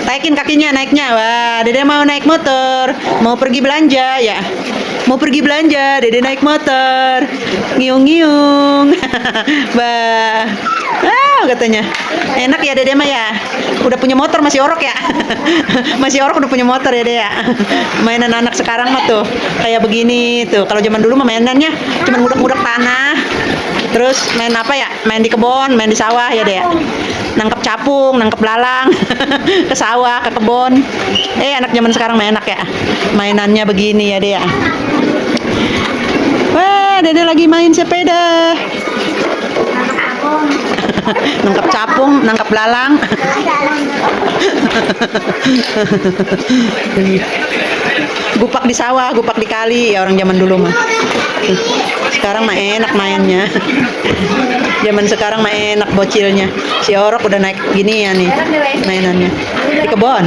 Taikin kakinya naiknya. Wah, Dede mau naik motor. Mau pergi belanja ya. Mau pergi belanja, Dede naik motor. Ngiung-ngiung. Bah. Katanya. Enak ya Dede mah ya. Udah punya motor masih orok ya. Masih orok udah punya motor ya Dede ya. Mainan anak sekarang mah tuh kayak begini tuh. Kalau zaman dulu mah mainannya cuman ngudak-ngudak tanah. Terus main apa ya? Main di kebun, main di sawah ya Dede ya. Nangkep capung, nangkep belalang, ke sawah, ke kebun. Anak zaman sekarang mah enak ya. Mainannya begini ya Dede ya. Wah, Dede lagi main sepeda. Nangkap capung, nangkap belalang. Gupak di sawah, gupak di kali ya orang zaman dulu mah. Sekarang mah enak mainnya. Zaman sekarang mah enak bocilnya. Si orok udah naik gini ya nih mainannya. Di kebun.